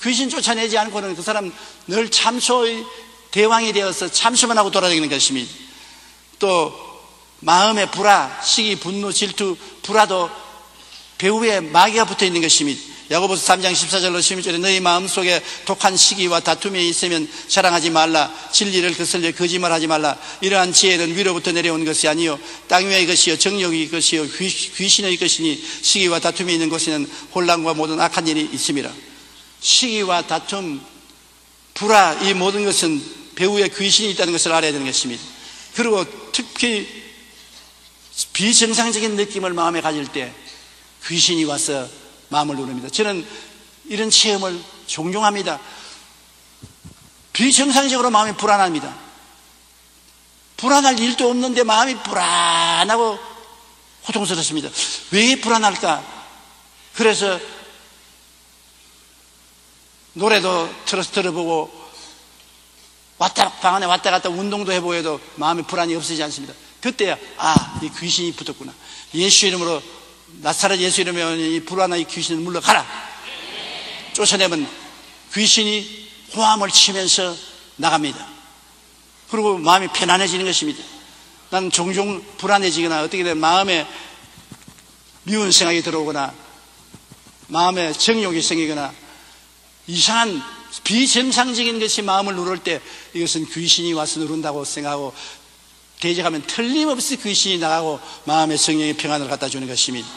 Speaker 1: 귀신 쫓아내지 않고는 그 사람 늘 참소의 대왕이 되어서 참수만 하고 돌아다니는 것입니다. 또 마음의 불화, 시기, 분노, 질투, 불화도 배후에 마귀가 붙어있는 것입니다. 야고보서 3장 14절로 16절에 너희 마음속에 독한 시기와 다툼이 있으면 자랑하지 말라. 진리를 거슬려 거짓말하지 말라. 이러한 지혜는 위로부터 내려온 것이 아니요 땅 위의 것이요 정욕의 것이요 귀신의 것이니 시기와 다툼이 있는 곳에는 혼란과 모든 악한 일이 있음이라. 시기와 다툼, 불화, 이 모든 것은 배후에 귀신이 있다는 것을 알아야 되는 것입니다. 그리고 특히 비정상적인 느낌을 마음에 가질 때 귀신이 와서 마음을 누릅니다. 저는 이런 체험을 종종 합니다. 비정상적으로 마음이 불안합니다. 불안할 일도 없는데 마음이 불안하고 고통스럽습니다. 왜 불안할까? 그래서 노래도 틀어서 들어보고 방 안에 왔다 갔다 운동도 해보여도 마음의 불안이 없어지지 않습니다. 그때야 이 귀신이 붙었구나. 예수 이름으로 나사렛 예수 이름에 이 불안한 이 귀신을 물러가라. 쫓아내면 귀신이 호함을 치면서 나갑니다. 그리고 마음이 편안해지는 것입니다. 나는 종종 불안해지거나 어떻게 되면 마음에 미운 생각이 들어오거나 마음에 정욕이 생기거나 이상한 비정상적인 것이 마음을 누를 때 이것은 귀신이 와서 누른다고 생각하고 대적하면 틀림없이 귀신이 나가고 마음의 성령의 평안을 갖다 주는 것입니다.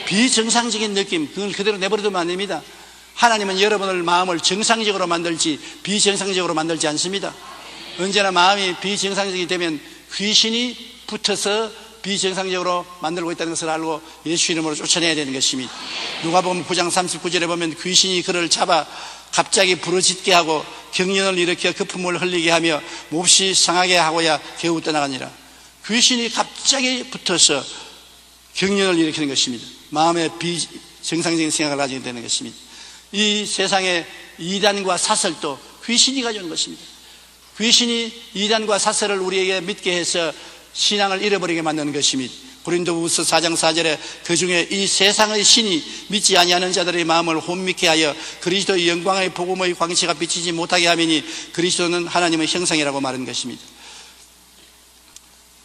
Speaker 1: 비정상적인 느낌, 그걸 그대로 내버려두면 안 됩니다. 하나님은 여러분을 마음을 정상적으로 만들지 비정상적으로 만들지 않습니다. 언제나 마음이 비정상적이 되면 귀신이 붙어서 비정상적으로 만들고 있다는 것을 알고 예수 이름으로 쫓아내야 되는 것입니다. 누가복음 9장 39절에 보면 귀신이 그를 잡아 갑자기 부르짖게 하고 경련을 일으켜 거품을 흘리게 하며 몹시 상하게 하고야 겨우 떠나가니라. 귀신이 갑자기 붙어서 경련을 일으키는 것입니다. 마음에 비정상적인 생각을 가지게 되는 것입니다. 이 세상에 이단과 사설도 귀신이 가져온 것입니다. 귀신이 이단과 사설을 우리에게 믿게 해서 신앙을 잃어버리게 만드는 것입니다. 고린도후서 4장 4절에 그중에 이 세상의 신이 믿지 아니하는 자들의 마음을 혼미케 하여 그리스도의 영광의 복음의 광채가 비치지 못하게 하미니 그리스도는 하나님의 형상이라고 말하는 것입니다.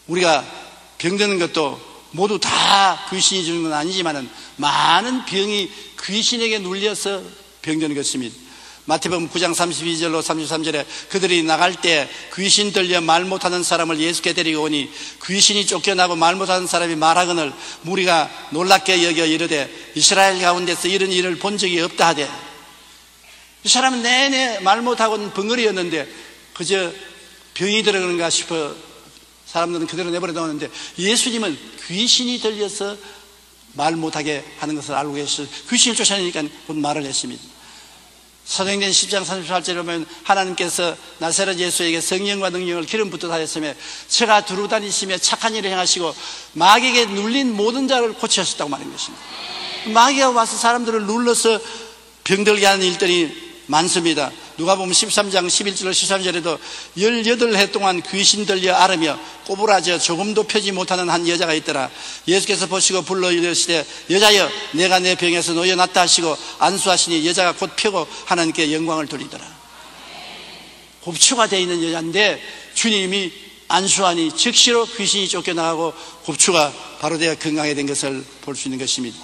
Speaker 1: 우리가 병드는 것도 모두 다 귀신이 주는 건 아니지만 많은 병이 귀신에게 눌려서 병드는 것입니다. 마태복음 9장 32절로 33절에 그들이 나갈 때 귀신 들려 말 못하는 사람을 예수께 데리고 오니 귀신이 쫓겨나고 말 못하는 사람이 말하거늘 무리가 놀랍게 여겨 이르되 이스라엘 가운데서 이런 일을 본 적이 없다 하되, 이 사람은 내내 말 못하고는 벙어리였는데 그저 병이 들어가는가 싶어 사람들은 그대로 내버려 두었는데 예수님은 귀신이 들려서 말 못하게 하는 것을 알고 계셔서 귀신을 쫓아내니까 곧 말을 했습니다. 사도행전 10장 38절에 보면 하나님께서 나사렛 예수에게 성령과 능력을 기름 붓듯 하였으며 저가 두루 다니시며 착한 일을 행하시고 마귀에게 눌린 모든 자를 고치셨다고 말하는 것입니다. 마귀가 와서 사람들을 눌러서 병들게 하는 일들이 많습니다. 누가복음 13장 11절 13절에도 18해 동안 귀신 들려 앓으며 꼬부라져 조금도 펴지 못하는 한 여자가 있더라. 예수께서 보시고 불러 이르시되 여자여 내가 내 병에서 놓여놨다 하시고 안수하시니 여자가 곧 펴고 하나님께 영광을 돌리더라. 곱추가 되어 있는 여자인데 주님이 안수하니 즉시로 귀신이 쫓겨나가고 곱추가 바로 되어 건강하게 된 것을 볼 수 있는 것입니다.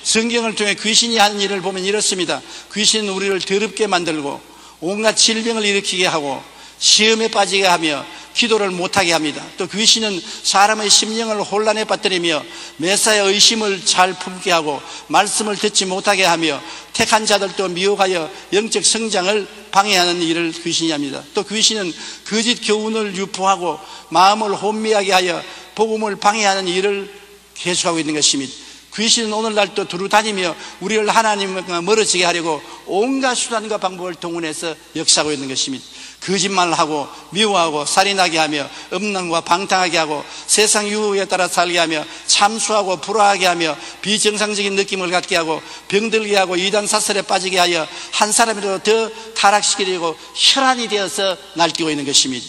Speaker 1: 성경을 통해 귀신이 하는 일을 보면 이렇습니다. 귀신은 우리를 더럽게 만들고 온갖 질병을 일으키게 하고 시험에 빠지게 하며 기도를 못하게 합니다. 또 귀신은 사람의 심령을 혼란에 빠뜨리며 매사에 의심을 잘 품게 하고 말씀을 듣지 못하게 하며 택한 자들도 미혹하여 영적 성장을 방해하는 일을 귀신이 합니다. 또 귀신은 거짓 교훈을 유포하고 마음을 혼미하게 하여 복음을 방해하는 일을 계속하고 있는 것입니다. 귀신은 오늘날도 두루 다니며 우리를 하나님과 멀어지게 하려고 온갖 수단과 방법을 동원해서 역사하고 있는 것입니다. 거짓말을 하고 미워하고 살인하게 하며 음란과 방탕하게 하고 세상 유혹에 따라 살게 하며 참수하고 불화하게 하며 비정상적인 느낌을 갖게 하고 병들게 하고 이단 사설에 빠지게 하여 한 사람이라도 더 타락시키려고 혈안이 되어서 날뛰고 있는 것입니다.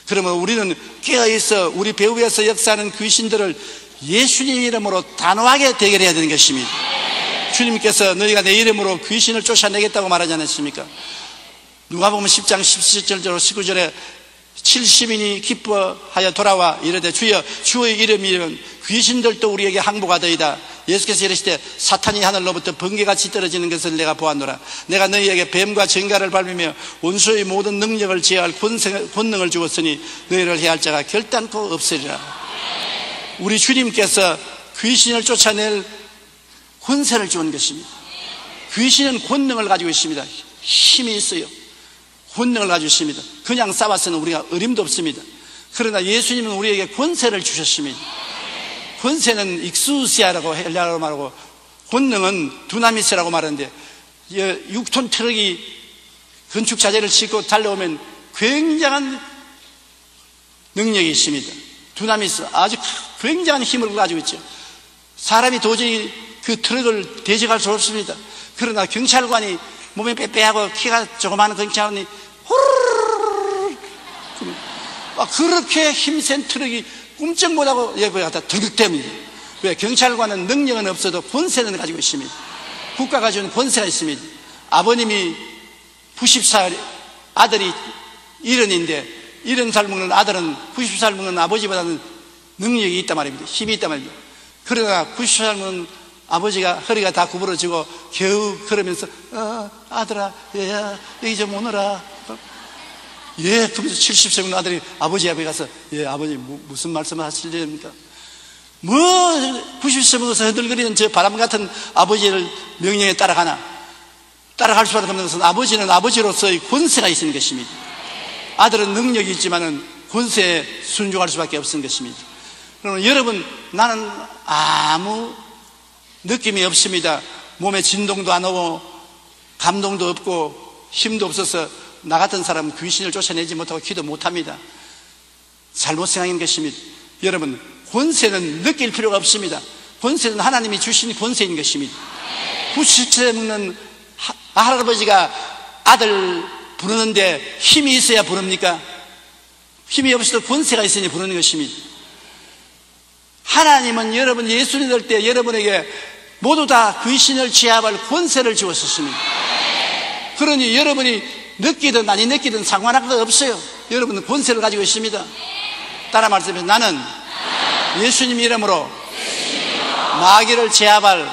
Speaker 1: 그러면 우리는 깨어있어 우리 배후에서 역사하는 귀신들을 예수님 이름으로 단호하게 대결해야 되는 것입니다. 주님께서 너희가 내 이름으로 귀신을 쫓아내겠다고 말하지 않았습니까? 누가복음 10장 17절로 19절에 70인이 기뻐하여 돌아와 이르되 주여 주의 이름이면 귀신들도 우리에게 항복하더이다. 예수께서 이르시되 사탄이 하늘로부터 번개같이 떨어지는 것을 내가 보았노라. 내가 너희에게 뱀과 정갈을 밟으며 원수의 모든 능력을 제어할 권능을 주었으니 너희를 해할 자가 결단코 없으리라. 우리 주님께서 귀신을 쫓아낼 권세를 주은 것입니다. 귀신은 권능을 가지고 있습니다. 힘이 있어요. 권능을 가지고 있습니다. 그냥 싸워서는 우리가 어림도 없습니다. 그러나 예수님은 우리에게 권세를 주셨습니다. 권세는 익수시아라고 헬라어로 말하고 권능은 두나미스라고 말하는데 6톤 트럭이 건축 자재를 싣고 달려오면 굉장한 능력이 있습니다. 두나미스 아주 굉장한 힘을 가지고 있죠. 사람이 도저히 그 트럭을 대적할 수 없습니다. 그러나 경찰관이 몸에 빼빼하고 키가 조그마한 경찰관이 호르르르 그렇게 힘센 트럭이 꿈쩍 못하고 여기 갖다 들극댑니다. 왜? 경찰관은 능력은 없어도 권세는 가지고 있습니다. 국가가 준 권세가 있습니다. 아버님이 90살 아들이 70인데 70살 먹는 아들은 90살 먹는 아버지보다는 능력이 있단 말입니다. 힘이 있단 말입니다. 그러나 90살 먹는 아버지가 허리가 다 구부러지고 겨우 걸으면서 아들아 얘야 여기 좀 오너라. 예, 그러면서 70세 먹는 아들이 아버지 앞에 가서 예 아버지 무슨 말씀을 하시려니까 뭐 90세 먹어서 흔들거리는 저 바람 같은 아버지를 명령에 따라가나. 따라갈 수밖에 없는 것은 아버지는 아버지로서의 권세가 있는 것입니다. 아들은 능력이 있지만은 권세에 순종할 수밖에 없는 것입니다. 그러면 여러분, 나는 아무 느낌이 없습니다. 몸에 진동도 안 오고 감동도 없고 힘도 없어서 나 같은 사람은 귀신을 쫓아내지 못하고 기도 못합니다. 잘못 생각인 것입니다. 여러분, 권세는 느낄 필요가 없습니다. 권세는 하나님이 주신 권세인 것입니다. 90세 먹는 할아버지가 아들 부르는데 힘이 있어야 부릅니까? 힘이 없어도 권세가 있으니 부르는 것입니다. 하나님은 여러분 예수 믿을 때 여러분에게 모두 다 귀신을 제압할 권세를 주었습니다. 그러니 여러분이 느끼든 아니 느끼든 상관할 것 없어요. 여러분은 권세를 가지고 있습니다. 따라 말씀해, 나는 예수님 이름으로 마귀를 제압할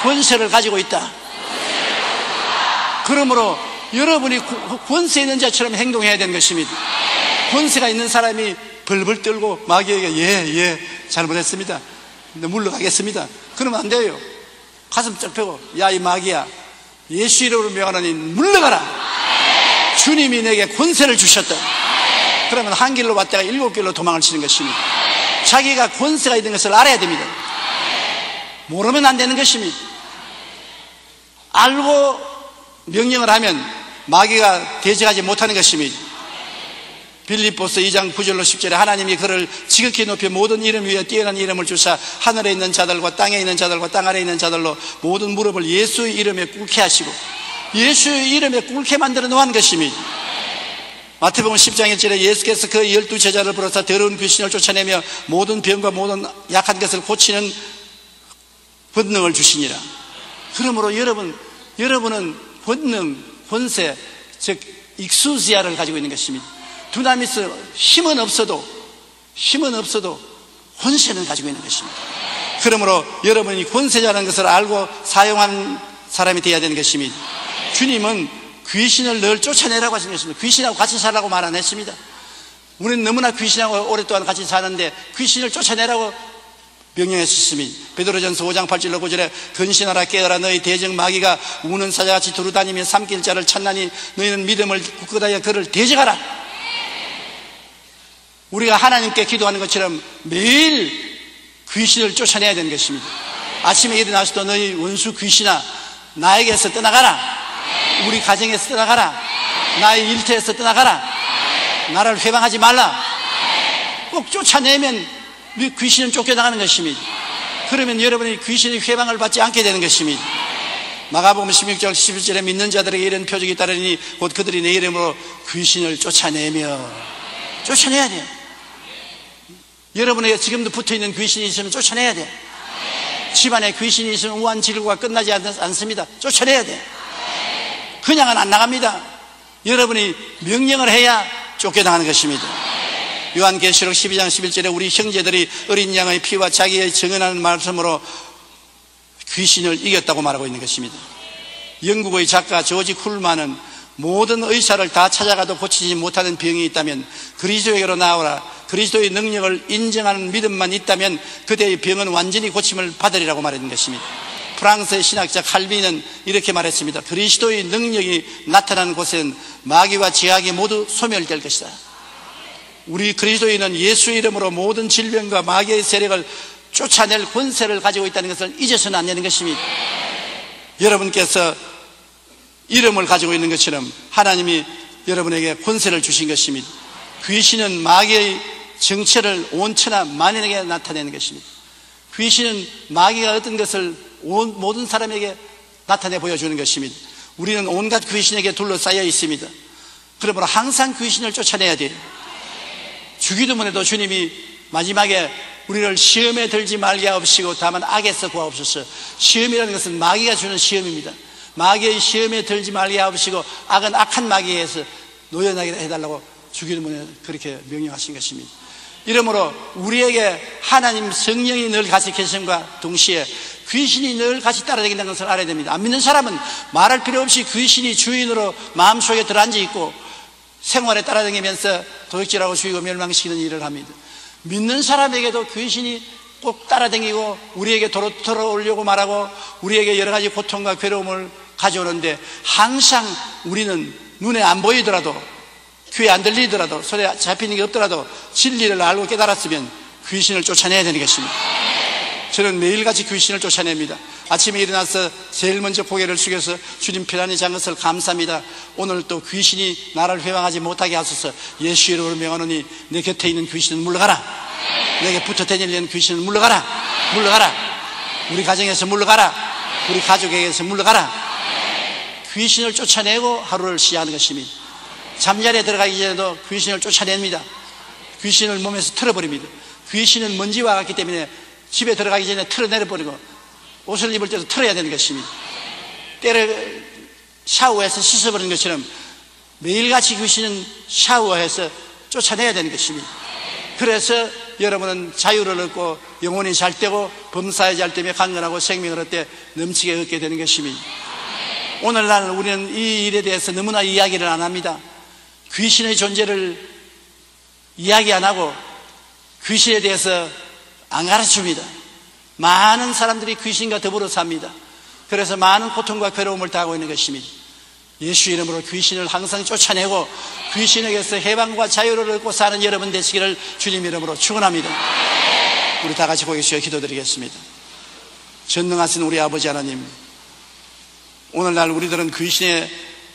Speaker 1: 권세를 가지고 있다. 그러므로 여러분이 권세 있는 자처럼 행동해야 되는 것입니다. 권세가 있는 사람이 벌벌 떨고 마귀에게 예 잘못했습니다, 물러가겠습니다, 그러면 안 돼요. 가슴 쩍 펴고 야 이 마귀야, 예수 이름으로 명하노니 물러가라. 주님이 내게 권세를 주셨다. 그러면 한 길로 왔다가 7길로 도망을 치는 것입니다. 자기가 권세가 있는 것을 알아야 됩니다. 모르면 안 되는 것입니다. 알고 명령을 하면 마귀가 대적하지 못하는 것입니다. 빌립보서 2장 9절로 10절에 하나님이 그를 지극히 높여 모든 이름 위에 뛰어난 이름을 주사 하늘에 있는 자들과 땅에 있는 자들과 땅 아래에 있는 자들로 모든 무릎을 예수의 이름에 꿇게 하시고 예수의 이름에 꿇게 만들어 놓은 것입니다. 마태복음 10장 1절에 예수께서 그 12 제자를 부르사 더러운 귀신을 쫓아내며 모든 병과 모든 약한 것을 고치는 권능을 주시니라. 그러므로 여러분은 권능, 권세, 즉 익수지아를 가지고 있는 것입니다. 두나미스 힘은 없어도 권세는 가지고 있는 것입니다. 그러므로 여러분이 권세자라는 것을 알고 사용하는 사람이 되어야 되는 것입니다. 주님은 귀신을 늘 쫓아내라고 하신 것입니다. 귀신하고 같이 살라고 말 안 했습니다. 우리는 너무나 귀신하고 오랫동안 같이 사는데 귀신을 쫓아내라고 명령했습니다. 베드로전서 5장 8절로 9절에 근신하라 깨어라 너희 대적 마귀가 우는 사자같이 두루다니며 삼킬 자를 찾나니 너희는 믿음을 굳건하여 그를 대적하라. 우리가 하나님께 기도하는 것처럼 매일 귀신을 쫓아내야 되는 것입니다. 아침에 일어나서도 너희 원수 귀신아 나에게서 떠나가라. 우리 가정에서 떠나가라. 나의 일터에서 떠나가라. 나를 회방하지 말라. 꼭 쫓아내면 귀신은 쫓겨나가는 것입니다. 그러면 여러분이 귀신의 회방을 받지 않게 되는 것입니다. 마가복음 16장 11절에 믿는 자들에게 이런 표적이 따르니 곧 그들이 내 이름으로 귀신을 쫓아내야 돼요. 여러분에게 지금도 붙어있는 귀신이 있으면 쫓아내야 돼요. 집안에 귀신이 있으면 우환질구가 끝나지 않습니다. 쫓아내야 돼요. 그냥은 안 나갑니다. 여러분이 명령을 해야 쫓겨나가는 것입니다. 요한계시록 12장 11절에 우리 형제들이 어린 양의 피와 자기의 증언하는 말씀으로 귀신을 이겼다고 말하고 있는 것입니다. 영국의 작가 조지 쿨만은 모든 의사를 다 찾아가도 고치지 못하는 병이 있다면 그리스도에게로 나오라. 그리스도의 능력을 인정하는 믿음만 있다면 그대의 병은 완전히 고침을 받으리라고 말하는 것입니다. 프랑스의 신학자 칼빈은 이렇게 말했습니다. 그리스도의 능력이 나타나는 곳에는 마귀와 지악이 모두 소멸될 것이다. 우리 그리스도인은 예수의 이름으로 모든 질병과 마귀의 세력을 쫓아낼 권세를 가지고 있다는 것을 잊어서는 안 되는 것입니다. 여러분께서 이름을 가지고 있는 것처럼 하나님이 여러분에게 권세를 주신 것입니다. 귀신은 마귀의 정체를 온 천하 만인에게 나타내는 것입니다. 귀신은 마귀가 어떤 것을 모든 사람에게 나타내 보여주는 것입니다. 우리는 온갖 귀신에게 둘러싸여 있습니다. 그러므로 항상 귀신을 쫓아내야 돼요. 주기도문에도 주님이 마지막에 우리를 시험에 들지 말게 하옵시고 다만 악에서 구하옵소서. 시험이라는 것은 마귀가 주는 시험입니다. 마귀의 시험에 들지 말게 하옵시고 악은 악한 마귀에서 노여나게 해달라고 주기도문에 그렇게 명령하신 것입니다. 이러므로 우리에게 하나님 성령이 늘 같이 계심과 동시에 귀신이 늘 같이 따라다닌다는 것을 알아야 됩니다. 안 믿는 사람은 말할 필요 없이 귀신이 주인으로 마음속에 들어앉아 있고 생활에 따라다니면서 도둑질하고 죽이고 멸망시키는 일을 합니다. 믿는 사람에게도 귀신이 꼭 따라다니고 우리에게 돌아오려고 말하고 우리에게 여러 가지 고통과 괴로움을 가져오는데 항상 우리는 눈에 안 보이더라도 귀에 안 들리더라도 손에 잡히는 게 없더라도 진리를 알고 깨달았으면 귀신을 쫓아내야 되는 것입니다. 저는 매일같이 귀신을 쫓아냅니다. 아침에 일어나서 제일 먼저 고개를 숙여서 주님 편안히 잔 것을 감사합니다. 오늘 또 귀신이 나를 회방하지 못하게 하소서. 예수 이름으로 명하노니 내 곁에 있는 귀신은 물러가라. 내게 붙어 다니려는 귀신은 물러가라. 우리 가정에서 물러가라. 우리 가족에게서 물러가라. 귀신을 쫓아내고 하루를 시작하는 것입니다. 잠자리에 들어가기 전에도 귀신을 쫓아냅니다. 귀신을 몸에서 틀어버립니다. 귀신은 먼지와 같기 때문에 집에 들어가기 전에 틀어내려버리고 옷을 입을 때도 틀어야 되는 것입니다. 때를 샤워해서 씻어버리는 것처럼 매일같이 귀신은 샤워해서 쫓아내야 되는 것입니다. 그래서 여러분은 자유를 얻고 영혼이 잘 되고 범사에 잘 되며 강건하고 생명을 얻되 넘치게 얻게 되는 것입니다. 오늘날 우리는 이 일에 대해서 너무나 이야기를 안 합니다. 귀신의 존재를 이야기 안 하고 귀신에 대해서 안 가르칩니다. 많은 사람들이 귀신과 더불어 삽니다. 그래서 많은 고통과 괴로움을 당하고 있는 것입니다. 예수 이름으로 귀신을 항상 쫓아내고 귀신에게서 해방과 자유를 얻고 사는 여러분 되시기를 주님 이름으로 축원합니다. 우리 다 같이 고개 숙여 기도드리겠습니다. 전능하신 우리 아버지 하나님, 오늘날 우리들은 귀신의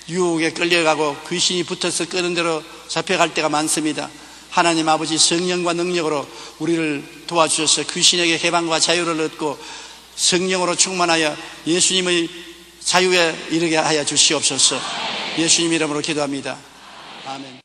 Speaker 1: 유혹에 끌려가고 귀신이 붙어서 끄는 대로 잡혀갈 때가 많습니다. 하나님 아버지 성령과 능력으로 우리를 도와주셔서 귀신에게 해방과 자유를 얻고 성령으로 충만하여 예수님의 자유에 이르게 하여 주시옵소서. 예수님 이름으로 기도합니다. 아멘.